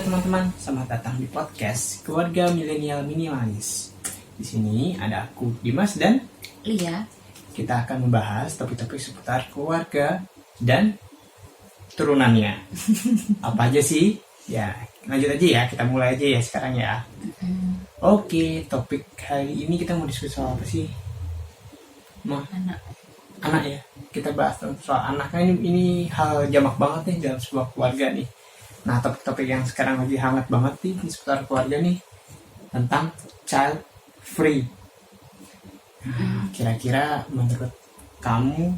teman-teman, selamat datang di podcast Keluarga Milenial Minimalis. Di sini ada aku, Dimas dan Lia. Kita akan membahas topik-topik seputar keluarga dan turunannya. Apa aja sih? Ya, lanjut aja ya, kita mulai aja ya sekarang ya. Oke, topik kali ini kita mau diskusi soal apa sih? Anak ya. Kita bahas soal anak. Ini hal jamak banget nih dalam sebuah keluarga nih. Nah, topik-topik yang sekarang lagi hangat banget nih di seputar keluarga nih tentang child free. Kira-kira menurut kamu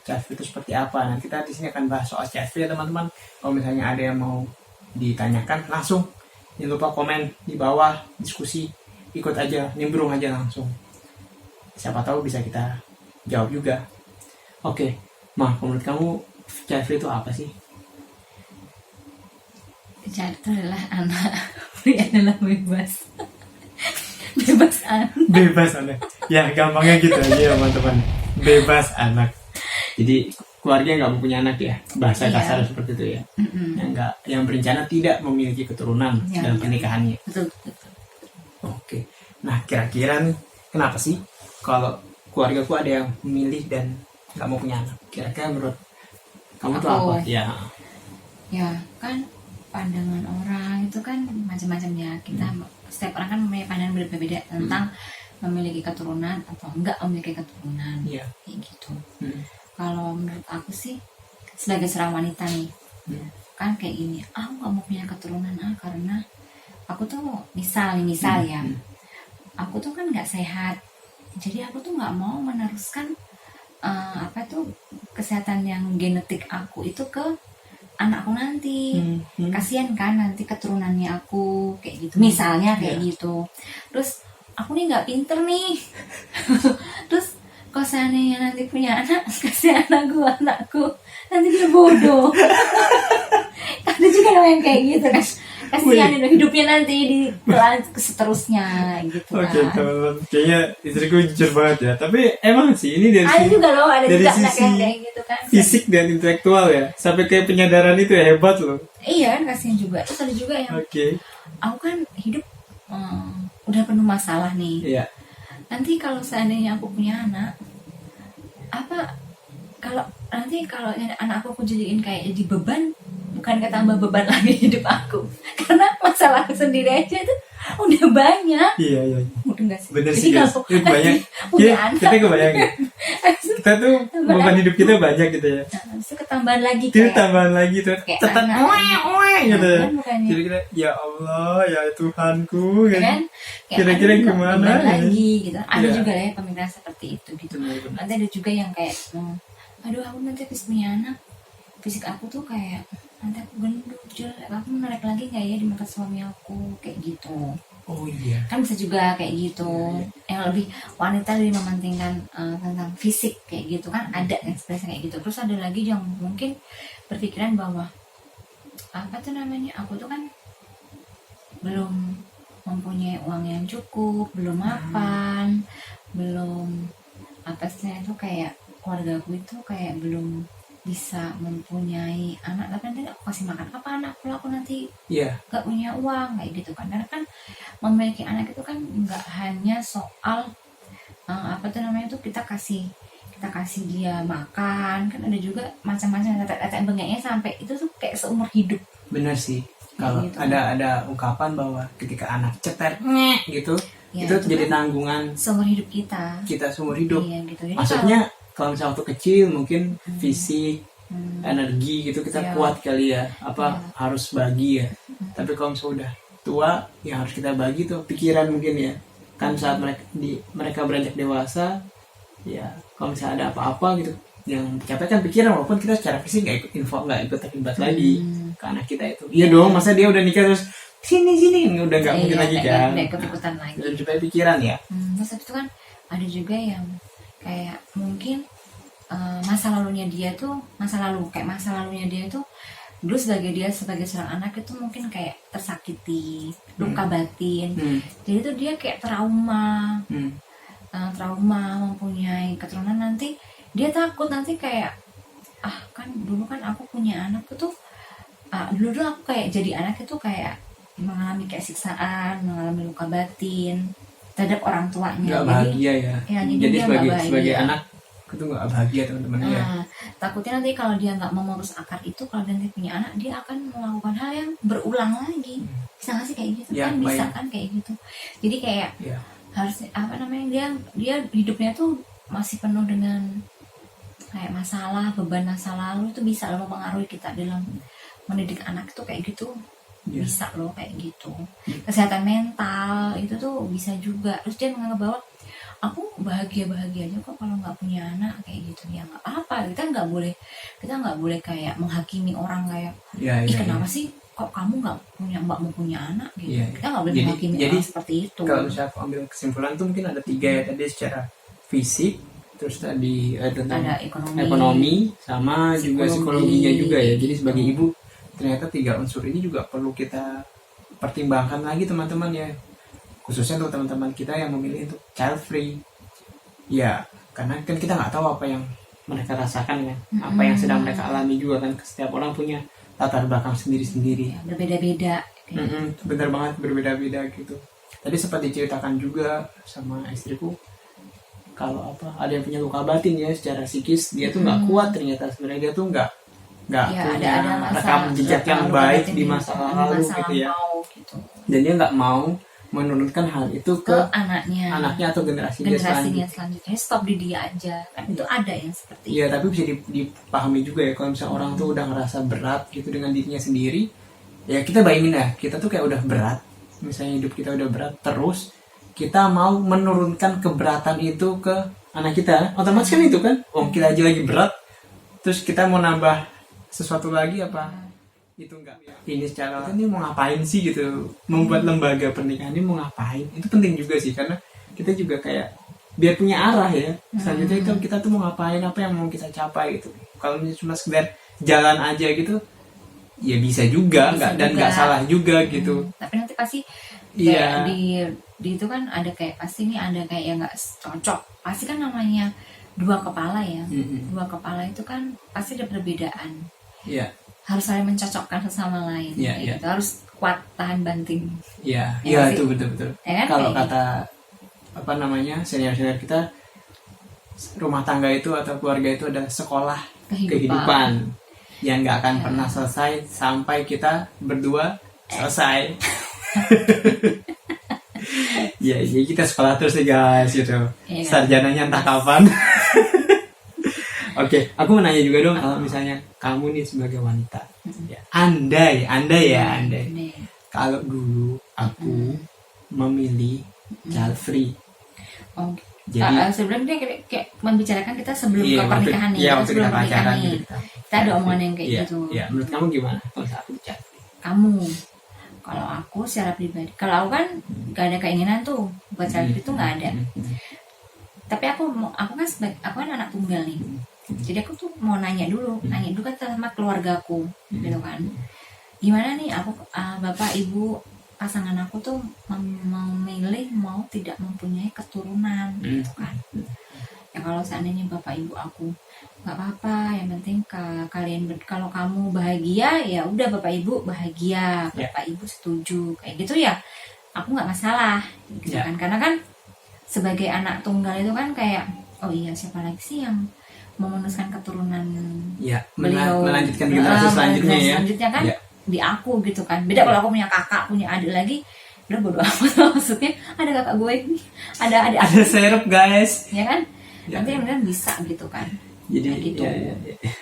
child free itu seperti apa? Nah, kita di sini akan bahas soal child free ya teman-teman. Kalau misalnya ada yang mau ditanyakan, langsung jangan lupa komen di bawah, diskusi, ikut aja, nimbrung aja langsung. Siapa tahu bisa kita jawab juga. Oke, menurut kamu child free itu apa sih? Child itu adalah anak, free adalah bebas. Bebas anak. Ya gampangnya gitu aja ya teman-teman. Bebas anak. Jadi keluarga nggak mau punya anak ya, bahasa kasar seperti itu ya. Yang berencana tidak memiliki keturunan dalam pernikahannya. Betul. Oke. Nah kira-kira nih kenapa sih kalau keluargaku ada yang memilih dan nggak mau punya anak? Kira-kira menurut kamu tuh apa? Ya kan pandangan orang itu kan macam-macam ya. Kita setiap orang kan mempunyai pandangan berbeda-beda tentang memiliki keturunan atau enggak memiliki keturunan. Kayak gitu. Kalau menurut aku sih sebagai seorang wanita nih, kan kayak gini, aku nggak mau punya keturunan karena aku tuh misal ya, aku tuh kan nggak sehat, jadi aku tuh nggak mau meneruskan kesehatan yang genetik aku itu ke anakku nanti. Kasian kan nanti keturunannya aku kayak gitu, misalnya kayak gitu. Terus aku nih nggak pinter nih. Terus kalau seandainya nanti punya anak, kasih anakku nanti dia bodoh. Ada juga yang kayak gitu kan, kasihan hidupnya nanti di seterusnya gitu kan. Oke teman-teman, kayaknya istriku jujur banget ya. Tapi emang sih ini dari ada juga loh, ada dari juga sisi anak yang kayak gitu kan, fisik dan intelektual ya, sampai kayak penyadaran itu ya, hebat loh. Iya kan, kasihan juga. Terus ada juga yang aku kan hidup udah penuh masalah nih. Nanti kalau seandainya aku punya anak, kalau anak aku jadiin kayak jadi beban, bukan ketambah beban lagi hidup aku, karena masalah aku sendiri aja tuh udah banyak. Iya. Udah sih? Bener sih guys, banyak. Kita kebayang ya. Kita tuh beban hidup kita banyak gitu ya. Terus ketambahan lagi kayak tambahan lagi tuh. Tetap gitu ya. Jadi kita, ya Allah, ya Tuhanku kan. Kira-kira gimana lagi gitu. Ada juga ya pemikiran seperti itu gitu. Nanti ada juga yang kayak aduh, aku nanti habis punya anak, fisik aku tuh kayak nanti aku gendut, jelek, aku menarik lagi nggak ya di mata suami aku, kayak gitu. Oh iya. Kan bisa juga kayak gitu. Yang lebih wanita lebih mementingkan tentang fisik kayak gitu kan, ada yang seperti kayak gitu. Terus ada lagi yang mungkin berpikiran bahwa aku tuh kan belum mempunyai uang yang cukup, belum mapan, belum itu kayak keluargaku itu kayak belum bisa mempunyai anak, tapi nanti aku kasih makan apa anakku, aku nanti gak punya uang kayak gitu kan. Karena kan memiliki anak itu kan nggak hanya soal itu kita kasih dia makan, kan ada juga macam-macam tetek bengeknya sampai itu tuh kayak seumur hidup. Bener sih. Kalau gitu. ada ungkapan bahwa ketika anak ceter gitu, itu jadi tanggungan seumur hidup kita seumur hidup. Gitu. Jadi maksudnya kalau misalnya waktu kecil mungkin fisik, energi gitu kita kuat kali ya, harus bagi ya. Tapi kalau misalnya udah tua, yang harus kita bagi tuh pikiran mungkin ya. Kan saat mereka beranjak dewasa, ya kalau misalnya ada apa-apa gitu yang capek kan pikiran, walaupun kita secara fisik nggak ikut terlibat lagi ke anak kita itu. Iya dong, masa dia udah nikah terus sini udah nggak mungkin lagi kan. Nggak ikut-ikutan lagi. Jadi supaya pikiran ya. Terus itu kan ada juga yang kayak mungkin masa lalunya dia tuh dulu sebagai seorang anak itu mungkin kayak tersakiti, luka batin. Jadi tuh dia kayak trauma mempunyai keturunan, nanti dia takut nanti kayak kan dulu kan aku punya anak tuh dulu tuh aku kayak jadi anak itu kayak mengalami kayak siksaan, mengalami luka batin terhadap orang tuanya. Nggak bahagia ya. Jadi Jadi dia nggak sebagai bahagia. anak itu nggak bahagia teman-teman ya. Takutnya nanti kalau dia nggak mengurus akar itu, kalau dia nanti punya anak, dia akan melakukan hal yang berulang lagi. Bisa nggak sih kayak gitu? Ya, Kan bisa baik. kan kayak gitu. Jadi kayak Ya. harus apa namanya, dia hidupnya tuh masih penuh dengan kayak masalah, beban masa lalu itu bisa loh mempengaruhi kita dalam mendidik anak itu kayak gitu. Ya. Bisa loh kayak gitu. Kesehatan mental itu tuh bisa juga. Terus dia menganggap bahwa aku bahagia aja kok kalau nggak punya anak kayak gitu. Ya nggak apa-apa, kita nggak boleh kayak menghakimi orang kayak Ya, ih ya, kenapa ya. sih kok kamu nggak mau punya anak gitu. Iya. Kita nggak boleh Jadi- menghakimi jadi orang seperti itu. Kalau misalnya aku ambil kesimpulan tuh mungkin ada 3 ya, tadi secara fisik, terus tadi tentang Ada ekonomi sama juga psikologi. psikologinya juga ya. Jadi sebagai ibu ternyata 3 unsur ini juga perlu kita pertimbangkan lagi teman-teman ya, khususnya untuk teman-teman kita yang memilih untuk child free ya, karena kan kita nggak tahu apa yang mereka rasakan kan, apa yang sedang mereka alami juga kan. Setiap orang punya latar belakang sendiri-sendiri. Ya, berbeda-beda kayak Bener banget, berbeda-beda gitu. Tadi sempat diceritakan juga sama istriku, kalau ada yang punya luka batin ya secara psikis, dia tuh nggak kuat ternyata. Sebenarnya dia tuh nggak ya, punya ada masa rekam jejak yang luka baik batin di masa lalu gitu ya. lampau gitu. Dan dia nggak mau menurunkan hal itu ke anaknya atau generasi dia generasinya selanjutnya. selanjutnya. Stop di dia aja kan, itu ada yang seperti Iya, tapi bisa dipahami juga ya, kalau misalnya orang tuh udah ngerasa berat gitu dengan dirinya sendiri, ya kita bayangin ya, kita tuh kayak udah berat, misalnya hidup kita udah berat, terus kita mau menurunkan keberatan itu ke anak kita, otomatis kan itu kan, kita aja lagi berat, terus kita mau nambah sesuatu lagi apa? Itu enggak. Ini secara kita ini mau ngapain sih gitu, membuat lembaga pernikahan ini mau ngapain? Itu penting juga sih, karena kita juga kayak biar punya arah ya. Selanjutnya itu kita tuh mau ngapain, apa yang mau kita capai gitu. Kalau misalnya cuma sekedar jalan aja gitu, ya bisa juga, dan nggak salah juga gitu. Tapi nanti pasti Iya. kayak di itu kan ada kayak pasti nih ada kayak yang nggak cocok. Pasti kan namanya dua kepala ya. Dua kepala itu kan pasti ada perbedaan. Iya. Harus saling mencocokkan sesama lain. Iya, Kayak iya. gitu. Harus kuat tahan banting. Iya, Ya, itu betul-betul. Ya kan? Kalau Kayak kata senior-senior kita, rumah tangga itu atau keluarga itu adalah sekolah kehidupan yang nggak akan pernah selesai sampai kita berdua selesai. Ya, jadi kita sekolah terus nih guys gitu. Iya. Sarjananya entah kapan. Oke, aku mau nanya juga dong, kalau misalnya kamu nih sebagai wanita, ya, andai Nih. kalau dulu aku memilih child free. Oh, Jadi sebelum dia kayak membicarakan kita sebelum iya, ke pernikahan nih. iya, Kita waktu sebelum kita pernikahan pacaran nih. gitu, Kita ada omongan yang kayak iya, gitu. iya. Menurut kamu gimana kalau misalnya aku child free? Kamu, kalau aku secara pribadi, kalau aku kan gak ada keinginan tuh buat child free itu nggak ada. Tapi aku kan anak tunggal nih. Jadi aku tuh mau nanya dulu kan sama keluargaku, gitu kan. Gimana nih aku, bapak ibu pasangan aku tuh memilih mau tidak mempunyai keturunan, gitu kan. Ya kalau seandainya bapak ibu aku nggak apa-apa, yang penting kalau kamu bahagia ya udah, bapak ibu bahagia, bapak ibu setuju kayak gitu ya, aku nggak masalah gitu kan. Karena kan sebagai anak tunggal itu kan kayak oh iya, siapa lagi sih yang mau meneruskan keturunan Ya, beliau, melanjutkan generasi selanjutnya ya. selanjutnya kan Ya. di aku gitu kan. Beda kalau aku punya kakak, punya adik lagi, udah bodo amat. Maksudnya ada kakak gue nih, ada adik aku, Ada serep guys. ya kan. Ya. Nanti benar bisa gitu kan. Jadi Kayak gitu. ya,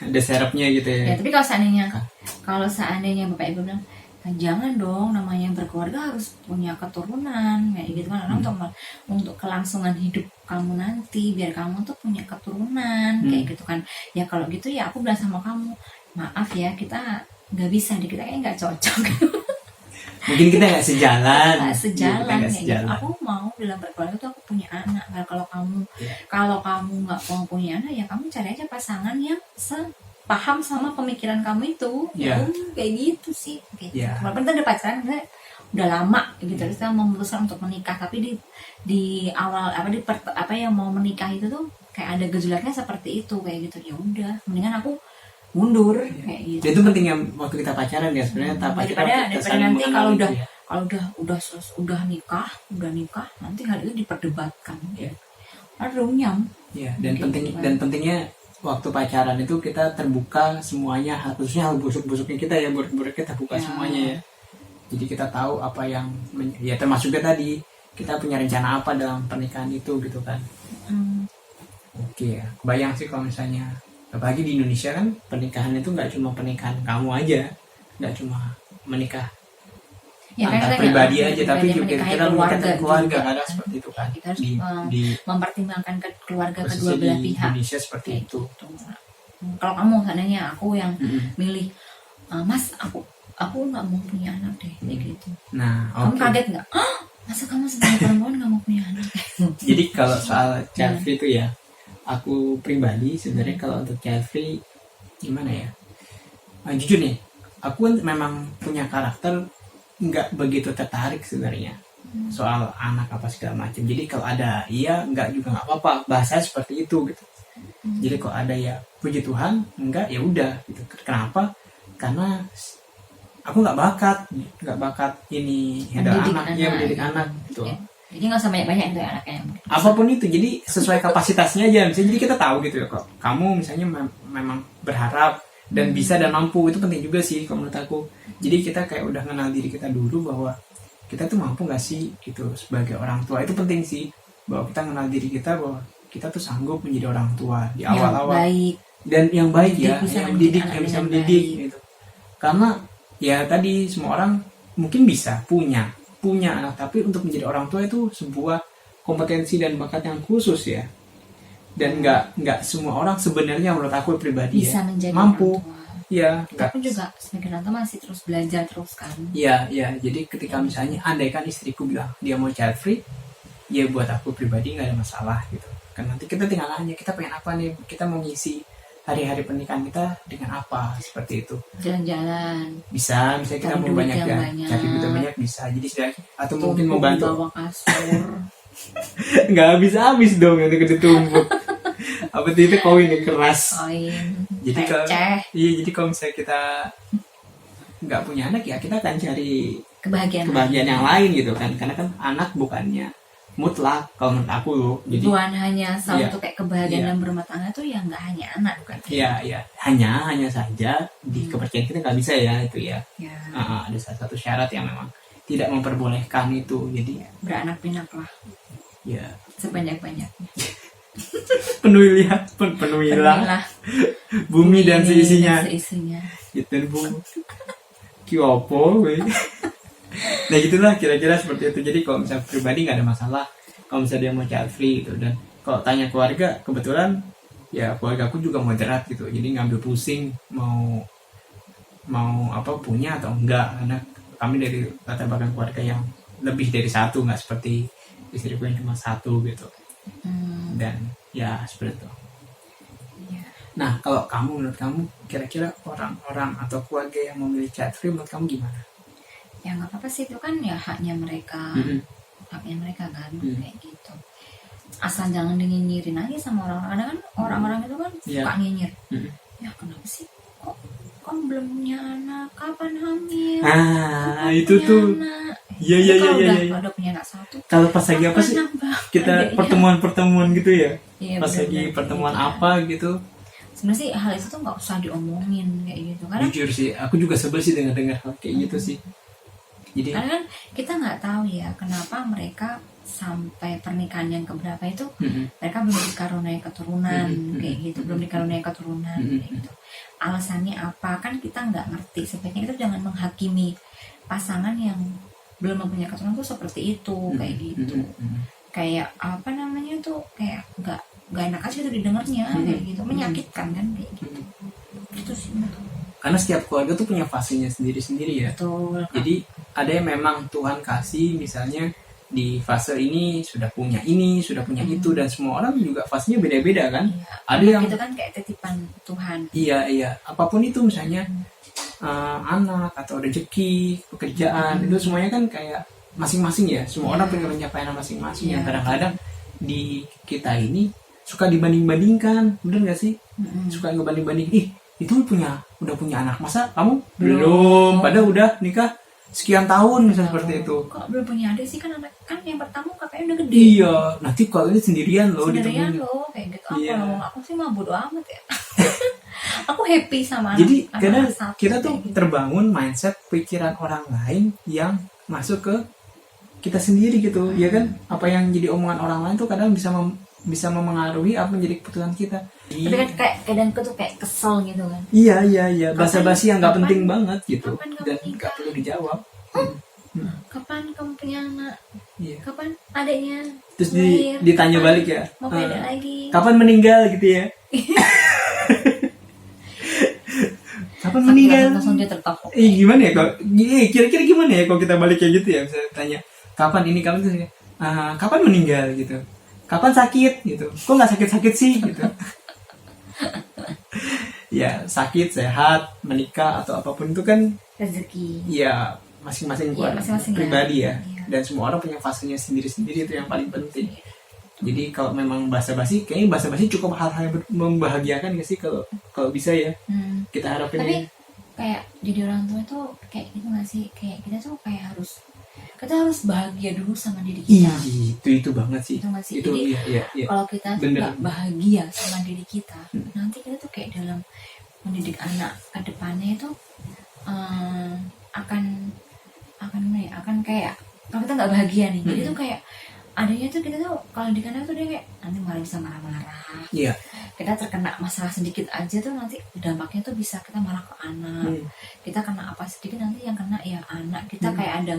ada serepnya gitu ya. Ya, tapi kalau seandainya bapak ibu bilang, jangan dong, namanya berkeluarga harus punya keturunan kayak gitu kan. Karena untuk kelangsungan hidup kamu nanti, biar kamu tuh punya keturunan kayak gitu kan. Ya kalau gitu ya aku bilang sama kamu, maaf ya, kita nggak bisa deh, kita kayak nggak cocok. Mungkin kita nggak sejalan. Nggak sejalan, Kita nggak kayak gitu. sejalan. Aku mau dalam berkeluarga tuh aku punya anak. Nah, kalau kamu nggak mau punya anak, ya kamu cari aja pasangan yang paham sama pemikiran kamu itu. Iya. Kayak gitu sih. Gitu. Iya. Walaupun kita udah pacaran, udah lama gitu, terus kita memutuskan untuk menikah, tapi di awal yang mau menikah itu tuh kayak ada gejolaknya seperti itu kayak gitu. Ya udah, mendingan aku mundur kayak gitu. Dan itu pentingnya waktu kita pacaran ya sebenarnya, tahap pacaran daripada kita saling nanti mengenal kalau gitu udah nikah nanti hal itu diperdebatkan ya. ada runyam Ya, dan Gitu, pentingnya waktu pacaran itu kita terbuka semuanya, khususnya hal busuk-busuknya kita ya, buruk-buruknya kita buka semuanya ya. Jadi kita tahu apa yang ya termasuk tadi kita punya rencana apa dalam pernikahan itu gitu kan. Oke ya, kebayang sih kalau misalnya apalagi di Indonesia kan pernikahan itu nggak cuma pernikahan kamu aja, nggak cuma menikah ya, antar kan pribadi aja, tapi juga menikahi kita menikahkan keluarga juga, kadang seperti itu kan. kita harus Di mempertimbangkan keluarga kedua khususnya belah di pihak Indonesia seperti kayak itu. gitu. Kalau kamu seandainya aku yang milih Mas, aku nggak mau punya anak deh kayak gitu. Nah, Kamu kaget nggak? "Hah? Masa kamu sebagai perempuan nggak mau punya anak?" Jadi kalau soal child free itu ya, aku pribadi sebenarnya kalau untuk child free gimana ya? Jujur nih, aku kan memang punya karakter nggak begitu tertarik sebenarnya soal anak apa segala macam. Jadi kalau ada iya, nggak juga nggak apa-apa. Bahasanya seperti itu gitu. Jadi kalau ada ya puji Tuhan, enggak ya udah gitu. Kenapa? Karena aku nggak bakat ini mendidik anak gitu. Ya. Jadi nggak usah banyak-banyak itu anaknya. Apapun itu, jadi sesuai kapasitasnya aja. Misalnya jadi kita tahu gitu ya, kok kamu misalnya memang berharap dan bisa dan mampu, itu penting juga sih kalau menurut aku. Jadi kita kayak udah kenal diri kita dulu bahwa kita tuh mampu nggak sih gitu sebagai orang tua. Itu penting sih, bahwa kita kenal diri kita bahwa kita tuh sanggup menjadi orang tua di awal-awal dan yang baik ya, yang bisa mendidik gitu. Karena ya tadi semua orang mungkin bisa punya anak, tapi untuk menjadi orang tua itu sebuah kompetensi dan bakat yang khusus ya. Dan nggak semua orang sebenarnya menurut aku pribadi bisa ya mampu. Ya, aku juga sebagai orang tua masih terus belajar terus kan. Iya. Jadi ketika misalnya andaikan istriku bilang dia mau child free, ya buat aku pribadi nggak ada masalah gitu. Kan nanti kita tinggal nanya kita pengen apa nih, kita mau ngisi hari-hari pernikahan kita dengan apa, seperti itu. Jalan-jalan. Bisa, misalnya kita mau banyak ya, cari duit yang banyak bisa. Jadi sudah, atau mungkin mau bantu. Bawa kasur. Nggak habis dong yang gede tumpuk. Apa itu koin yang keras. Koin. Jadi kalau misalnya kita nggak punya anak ya kita akan cari kebahagiaan yang lain gitu kan. Karena kan anak bukannya mutlak kalau menurut aku loh. Jadi bukan hanya untuk kayak kebahagiaan dalam berumah tangga tuh ya nggak hanya anak kan. Iya. Hanya saja di kepercayaan kita nggak bisa ya itu ya. Ada salah satu syarat yang memang tidak memperbolehkan itu. Jadi beranak pinak lah. Ya. Sebanyak-banyaknya. Penuhilah bumi dan seisinya. Gitu Bu. Kiopo we. Nah gitulah kira-kira seperti itu. Jadi kalau misalnya pribadi nggak ada masalah kalau misalnya dia mau child free gitu. Dan kalau tanya keluarga, kebetulan ya keluarga aku juga moderat gitu. Jadi ngambil pusing mau apa punya atau enggak, karena kami dari latar belakang keluarga yang lebih dari satu, nggak seperti istriku yang cuma satu gitu. Dan ya seperti itu. Nah kalau menurut kamu kira-kira orang-orang atau keluarga yang memilih child free menurut kamu gimana? Ya nggak apa-apa sih, itu kan ya haknya mereka kan kayak gitu. Asal jangan nyinyirin aja sama orang-orang. Kadang kan orang-orang itu kan suka nyinyir. Ya kenapa sih kok belum punya anak, kapan hamil, itu tuh iya udah punya anak satu. Kalau pas lagi apa sih kita pertemuan gitu ya, pas lagi pertemuan apa gitu. Sebenarnya sih hal itu tuh nggak usah diomongin kayak gitu. Karena jujur sih aku juga sebel sih dengar hal kayak gitu sih. Jadi karena kan kita nggak tahu ya kenapa mereka sampai pernikahan yang keberapa itu mereka belum dikaruniai keturunan kayak gitu, belum dikaruniai keturunan kayak gitu. Alasannya apa kan kita nggak ngerti. Sebaiknya kita jangan menghakimi pasangan yang belum mempunyai keturunan tuh seperti itu kayak gitu. Kayak apa namanya tuh kayak nggak enak aja tuh didengarnya kayak gitu, menyakitkan kan kayak gitu. Itu sih. Karena setiap keluarga tuh punya fasenya sendiri-sendiri ya. Betul. Jadi ada yang memang Tuhan kasih misalnya di fase ini sudah punya itu, dan semua orang juga fasenya beda-beda kan. Ada yang itu kan kayak titipan Tuhan. Iya. Apapun itu misalnya anak atau rezeki, pekerjaan itu semuanya kan kayak masing-masing ya. Semua orang punya pencapaian masing-masing yang kadang-kadang di kita ini suka dibanding-bandingkan, bener nggak sih? Suka ngebanding-banding, itu udah punya anak, masa kamu belum, padahal udah nikah sekian tahun misalnya seperti itu. Kok belum punya adik sih, kan anak kan yang pertama kakaknya udah gede. Iya, nanti kalau ini sendirian loh Sendirian ditemenin. loh kayak gitu. Iya. Kalau aku sih mah bodo amat ya. Aku happy sama Jadi anak kadang satu kita tuh kayak gitu. terbangun mindset pikiran orang lain yang masuk ke kita sendiri gitu, ya kan? Apa yang jadi omongan orang lain tuh kadang bisa memengaruhi apa yang jadi keputusan kita. Tapi kan kayak kadang tuh kayak kesel gitu kan. Iya, basa-basi yang nggak kapan- penting banget gitu, kapan kamu dan nikah? nggak perlu dijawab. Kapan kamu punya anak? Iya. Kapan adiknya? Terus lahir? ditanya Kapan balik ya, mau punya adik lagi? kapan meninggal gitu ya? Kapan meninggal? Langsung dia tertolong. Gimana ya kok? Kira-kira gimana ya kalau kita balik kayak gitu ya? Misalnya tanya, kapan ini kapan tuh? Kapan meninggal gitu? Kapan sakit gitu? Kok nggak sakit-sakit sih gitu? Ya sakit, sehat, menikah atau apapun itu kan Rezeki. ya masing-masing Iya, masing-masing ya. pribadi ya. Iya. Dan semua orang punya fasenya sendiri-sendiri, itu yang paling penting. Jadi kalau memang basa-basi, kayaknya basa-basi cukup hal-hal yang membahagiakan gak sih kalau bisa ya. Kita harapin Tapi ya. kayak jadi orang tua itu kayak gitu nggak sih? Kayak kita tuh kayak kita harus bahagia dulu sama diri kita. Itu banget sih. Itu nggak sih? Itu Jadi iya. kalau kita tuh Bener. nggak bahagia sama diri kita, nanti kita tuh kayak dalam mendidik anak ke depannya itu akan gimana ya? Akan kayak kalau kita nggak bahagia nih, jadi tuh kayak adanya tuh kita tuh kalau di kanan tuh dia kayak nanti malah bisa marah-marah. Iya. Kita terkena masalah sedikit aja tuh nanti dampaknya tuh bisa kita marah ke anak. Kita kena apa sedikit nanti yang kena ya anak. Kita kayak ada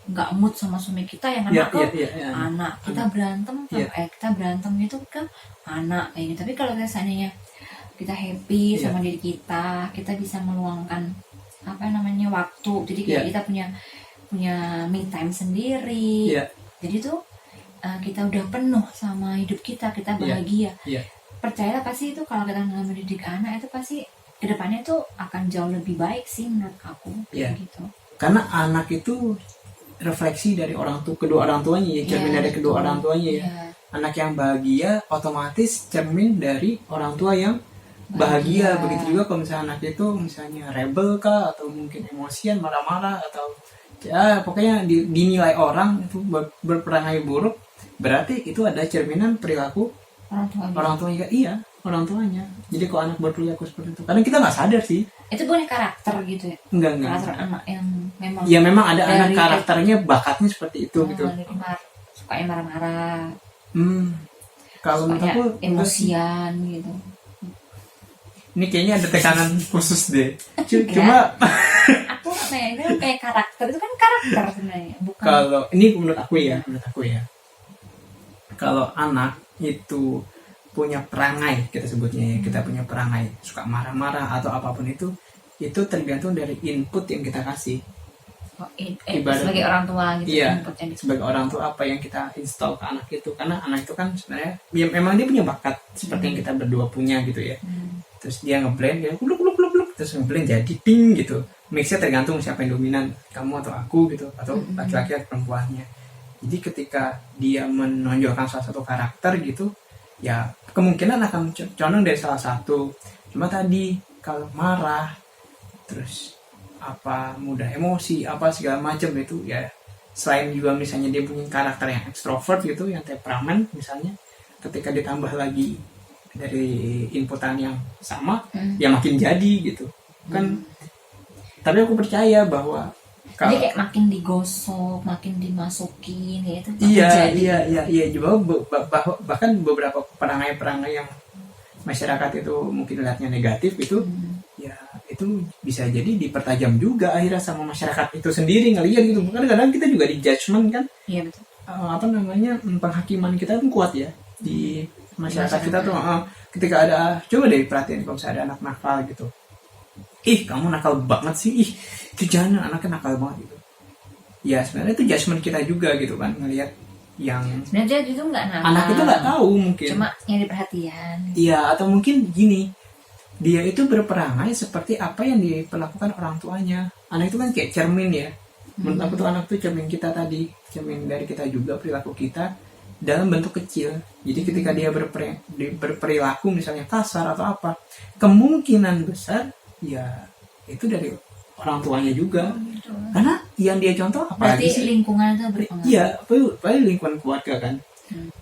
nggak mood sama suami kita yang kena ke Iya. anak. Kita berantem kita berantem itu ke anak kayak gitu. Tapi kalau seandainya kita happy sama diri kita bisa meluangkan waktu. Jadi kayak kita punya me time sendiri. Jadi tuh kita udah penuh sama hidup kita bahagia. Percayalah pasti itu kalau kita mendidik anak itu pasti kedepannya tuh akan jauh lebih baik sih menurut aku. Gitu. Karena anak itu refleksi dari kedua orang tuanya ya, cermin dari kedua orang tuanya ya. Anak yang bahagia otomatis cermin dari orang tua yang bahagia. Begitu juga kalau misalnya anak itu misalnya rebel kah, atau mungkin emosian, marah-marah, atau ya pokoknya dinilai orang itu berperangai buruk, berarti itu ada cerminan perilaku orang tuanya. Iya, orang tuanya. Jadi kalau anak berperilaku seperti itu, kadang kita nggak sadar sih. Itu bukan karakter gitu ya? Enggak. Karakter anak yang memang. Ya memang ada anak karakternya, bakatnya seperti itu gitu. Sukanya marah-marah. Kalau menurut aku emosian gitu. Ini kayaknya ada tekanan khusus deh. Cuma aku kayak karakter itu kan karakter sebenarnya, bukan. Kalau ini menurut aku ya. Kalau anak itu punya perangai, kita sebutnya ya, kita punya perangai suka marah-marah atau apapun itu tergantung dari input yang kita kasih. Sebagai orang tua gitu. Iya, sebagai orang tua apa yang kita install ke anak itu, karena anak itu kan sebenarnya ya, memang dia punya bakat seperti yang kita berdua punya gitu ya. Terus dia ngeblend, dia bluk terus ngeblend jadi ting gitu. Mixnya tergantung siapa yang dominan, kamu atau aku gitu, atau laki-laki atau perempuannya. Jadi ketika dia menonjolkan salah satu karakter gitu, ya kemungkinan akan condong dari salah satu. Cuma tadi kalau marah, terus mudah emosi, segala macam itu ya, selain juga misalnya dia punya karakter yang ekstrovert gitu, yang temperamen misalnya, ketika ditambah lagi dari inputan yang sama, ya makin jadi gitu kan. Tapi aku percaya bahwa jadi kayak makin digosok, makin dimasukin gitu. Iya. Juga bahkan beberapa perangai-perangai yang masyarakat itu mungkin lihatnya negatif itu, ya itu bisa jadi dipertajam juga akhirnya sama masyarakat itu sendiri ngelihat gitu. Kadang-kadang kita juga di judgement kan. Iya betul. Penghakiman kita tuh kuat ya di masyarakat kita tuh. Ketika ada, coba deh perhatiin kalau misalnya ada anak nakal gitu. Kamu nakal banget sih. Itu jangan, anaknya nakal banget gitu. Ya sebenarnya itu judgement kita juga gitu kan, ngelihat yang sebenarnya dia itu nggak nakal. Anak itu nggak tahu mungkin. Cuma nyari perhatian. Iya, atau mungkin gini, dia itu berperangai seperti apa yang diperlakukan orang tuanya. Anak itu kan kayak cermin ya. Menurut aku tuh anak tuh cermin kita tadi, cermin dari kita juga, perilaku kita. dalam bentuk kecil. Jadi ketika dia berperilaku misalnya kasar atau apa, kemungkinan besar ya itu dari orang tuanya juga. Gitu. Karena yang dia contoh apalagi Berarti sih? lingkungan itu berpengaruh. Iya, apalagi lingkungan keluarga kan.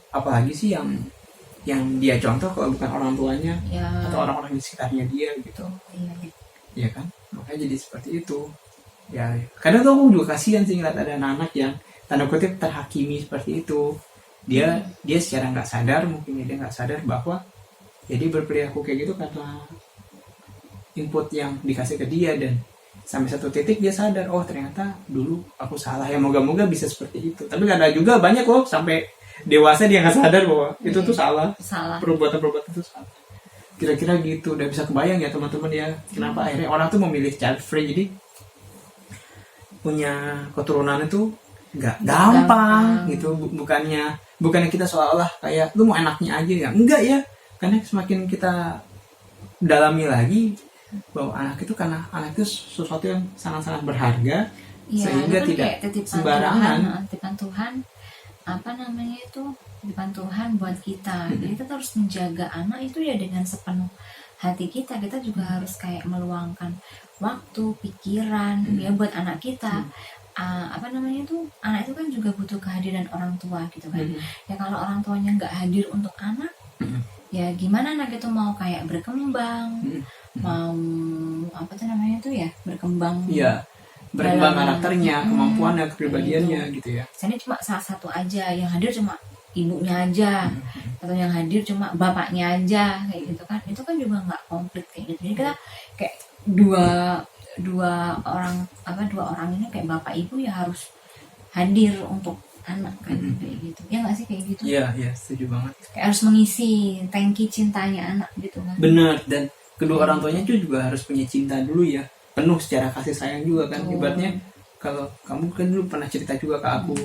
Apalagi sih yang dia contoh kalau bukan orang tuanya Ya. atau orang-orang di sekitarnya dia gitu. Iya, iya. Iya kan? Makanya jadi seperti itu. Ya, kadang tuh aku juga kasihan sih ngeliat ada anak yang tanda kutip terhakimi seperti itu. Dia secara nggak sadar, mungkin dia nggak sadar bahwa jadi berperilaku kayak gitu karena input yang dikasih ke dia, dan sampai satu titik dia sadar, oh ternyata dulu aku salah. Ya moga-moga bisa seperti itu. Tapi ada juga banyak loh sampai dewasa dia nggak sadar bahwa itu tuh salah. Perbuatan-perbuatan itu salah. Kira-kira gitu. Udah bisa kebayang ya teman-teman ya, kenapa akhirnya orang tuh memilih child free. Jadi punya keturunan itu nggak gampang gitu. Bukannya kita seolah-olah kayak lu mau enaknya aja ya, enggak ya. Karena semakin kita dalami lagi bahwa anak itu, karena anak itu sesuatu yang sangat-sangat berharga, Iya, sehingga itu kan tidak kayak titipan sembarangan. Tuhan, titipan Tuhan, apa namanya itu, titipan Tuhan buat kita. Jadi kita harus menjaga anak itu ya dengan sepenuh hati kita. Kita juga harus kayak meluangkan waktu, pikiran ya buat anak kita. Apa namanya itu, anak itu kan juga butuh kehadiran orang tua gitu kan. Ya kalau orang tuanya nggak hadir untuk anak, ya gimana anak itu mau kayak berkembang, mau apa tuh namanya itu ya, berkembang. Iya, berkembang Dalam- karakternya, kemampuannya, kepribadiannya gitu ya. Misalnya cuma salah satu aja yang hadir, cuma ibunya aja, atau yang hadir cuma bapaknya aja kayak gitu kan, itu kan juga nggak komplit kayak gitu. Jadi kita kayak dua orang ini kayak bapak ibu ya harus hadir untuk anak kan, kayak gitu ya nggak sih, kayak gitu. Iya, setuju banget. Kayak harus mengisi tangki cintanya anak gitu kan. Benar, dan kedua orang tuanya itu juga harus punya cinta dulu ya, penuh secara kasih sayang juga kan. Ibaratnya kalau kamu kan dulu pernah cerita juga ke aku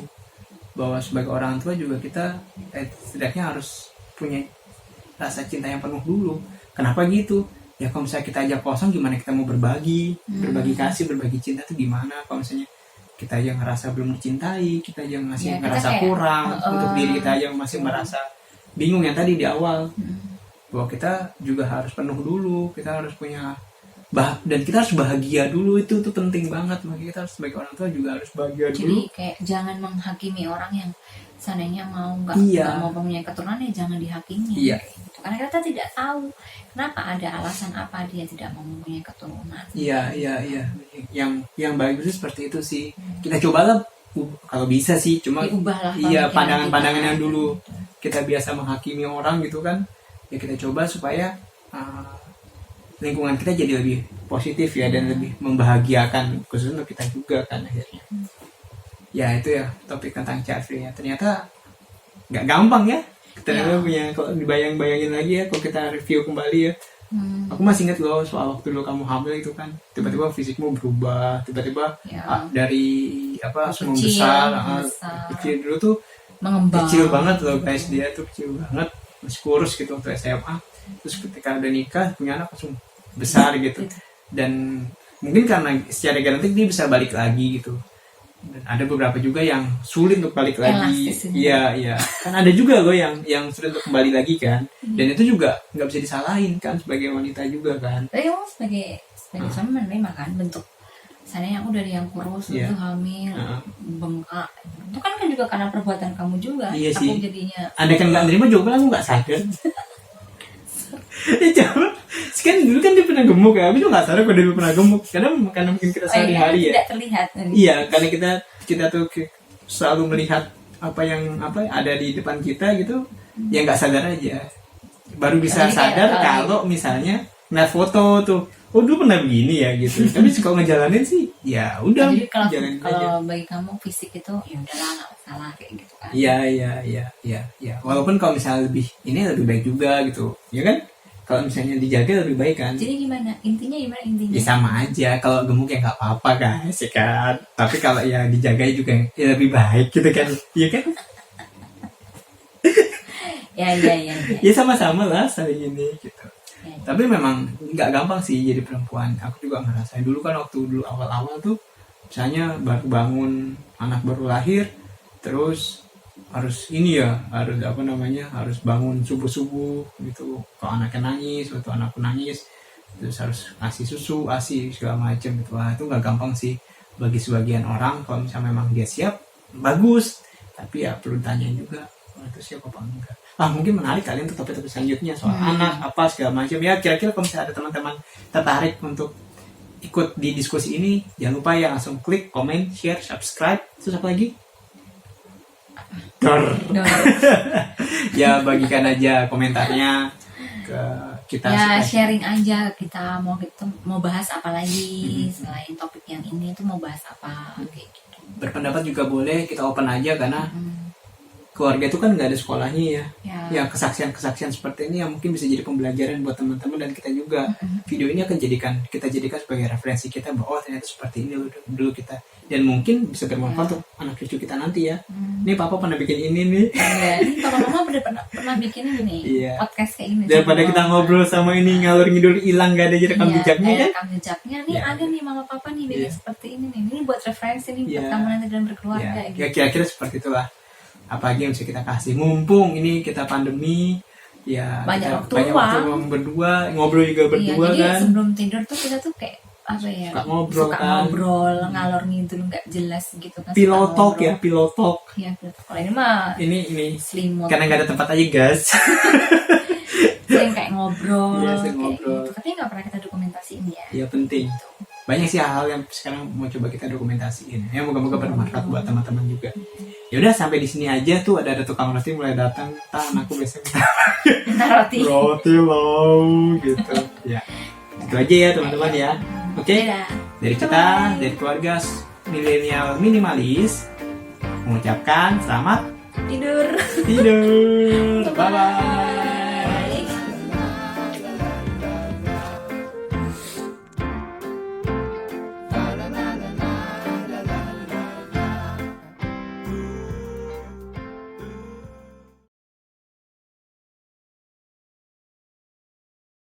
bahwa sebagai orang tua juga kita setidaknya harus punya rasa cinta yang penuh dulu. Kenapa gitu? Ya kalau misalnya kita aja kosong, gimana kita mau berbagi kasih, berbagi cinta itu gimana? Kalau misalnya kita aja ngerasa belum dicintai, kita aja masih Ya, kita ngerasa kayak, kurang, untuk diri kita aja masih merasa bingung yang tadi di awal, bahwa kita juga harus penuh dulu, kita harus punya dan kita harus bahagia dulu, itu penting banget. Makanya kita harus sebagai orang tua juga harus bahagia Jadi dulu. kayak jangan menghakimi orang yang seandainya mau nggak mau punya keturunan, ya jangan dihakimi. Iya. Gitu. Karena kita tidak tahu kenapa, ada alasan apa dia tidak mau mempunyai keturunan. Iya. Yang bagus itu seperti itu sih. Kita cobalah kalau bisa sih, cuma Diubahlah iya pemikiran pandangan kita. yang dulu kita biasa menghakimi orang gitu kan, ya kita coba supaya lingkungan kita jadi lebih positif ya, dan lebih membahagiakan khususnya untuk kita juga kan akhirnya. Ya itu ya topik tentang child free ya. Ternyata nggak gampang ya. Ternyata punya, kalau dibayang-bayangin lagi ya, kalau kita review kembali ya. Aku masih ingat loh soal waktu dulu kamu hamil itu kan, tiba-tiba fisikmu berubah, tiba-tiba dari semua besar, kecil dulu tuh mengembang, kecil banget loh guys, dia tuh kecil banget, masih kurus gitu waktu SMA. Terus ketika udah nikah punya anak langsung besar gitu, dan mungkin karena secara genetik dia bisa balik lagi gitu. Dan ada beberapa juga yang sulit untuk balik lagi. Iya. Kan ada juga loh yang sulit untuk kembali lagi kan. Dan itu juga nggak bisa disalahin kan sebagai wanita juga kan. Tapi kamu sebagai suami menerima kan bentuk, misalnya aku dari yang kurus itu hamil, bengkak. Itu kan juga karena perbuatan kamu juga. Iya aku sih. jadinya. Andai kan nggak nerima juga aku nggak sadar. Coba, kan dulu kan dia pernah gemuk ya, tapi itu nggak sadar kalau dia pernah gemuk. Karena mungkin kita sehari-hari ya. Tidak terlihat. Iya, karena kita tuh selalu melihat apa yang ada di depan kita gitu, ya nggak sadar aja. Baru bisa sadar kalau misalnya ngeliat foto tuh, oh dulu pernah begini ya gitu. Tapi kalau ngejalanin sih, ya udah. Jadi jalanin aja. kalau bagi kamu fisik itu ya udahlah, nggak masalah kayak gitu kan. Iya. Walaupun kalau misalnya lebih baik juga gitu, ya kan? Kalau misalnya dijaga lebih baik kan. Jadi intinya gimana? Ya sama aja, kalau gemuk ya nggak apa-apa guys, ya kan. Tapi kalau ya dijaga juga ya lebih baik gitu kan, iya kan? Ya. Ya sama-sama lah saling ini gitu. Ya. Tapi memang nggak gampang sih jadi perempuan. Aku juga ngerasain dulu kan, waktu awal-awal tuh, misalnya baru bangun, anak baru lahir, terus harus ini ya, harus apa namanya, harus bangun subuh gitu. Kalau anaknya nangis, waktu anakku nangis, terus harus ngasih susu, asi segala macam gitu. Wah, itu nggak gampang sih bagi sebagian orang. Kalau misalnya memang dia siap, bagus. Tapi ya perlu tanyain juga, itu siap apa enggak. Mungkin menarik kalian untuk topik-topik selanjutnya soal anak apa segala macam ya. Kira-kira kalau misalnya ada teman-teman tertarik untuk ikut di diskusi ini, jangan lupa ya langsung klik, komen, share, subscribe. Terus apa lagi? Ya bagikan aja komentarnya ke kita ya, supaya sharing aja kita mau bahas apa lagi selain topik yang ini tuh, mau bahas apa kayak gitu. berpendapat juga boleh, kita open aja karena keluarga itu kan nggak ada sekolahnya ya. Ya kesaksian seperti ini yang mungkin bisa jadi pembelajaran buat teman-teman dan kita juga. Video ini akan kita jadikan sebagai referensi kita bahwa ternyata seperti ini dulu kita, dan mungkin bisa bermanfaat untuk anak cucu kita nanti ya. Ini papa pernah bikin ini nih. Iya, ini papa mama pernah bikin ini podcast kayak ini. Daripada kita ngobrol sama ini ngalur ngidul hilang gak ada rekam jejaknya kan? Rekam jejaknya nih ada nih mama papa nih bikin seperti ini nih. Ini buat referensi nih buat kamu nanti dalam berkeluarga gitu. Ya kira-kira seperti itulah. Apa lagi yang bisa kita kasih, mumpung ini kita pandemi ya, banyak kita waktu berdua, ngobrol juga berdua jadi kan. sebelum tidur tuh kita tuh kayak apa ya, suka ngobrol ngalor ngidul nggak jelas gitu kan. Pillow talk ya, pillow talk. Kalau ini mah ini selimut karena nggak ada tempat aja guys. sering kayak ngobrol, ngobrol. Gitu. Tapi nggak pernah kita dokumentasiin ya. Iya penting. Banyak sih hal yang sekarang mau coba kita dokumentasiin. Ya moga-moga bermanfaat buat teman-teman juga. Ya udah sampai di sini aja tuh, ada tukang roti mulai datang. Anakku biasanya minta roti. Roti loh gitu. Ya. Itu aja ya teman-teman ya. Oke. Dari kita, dari keluarga milenial minimalis mengucapkan selamat tidur. Bye bye.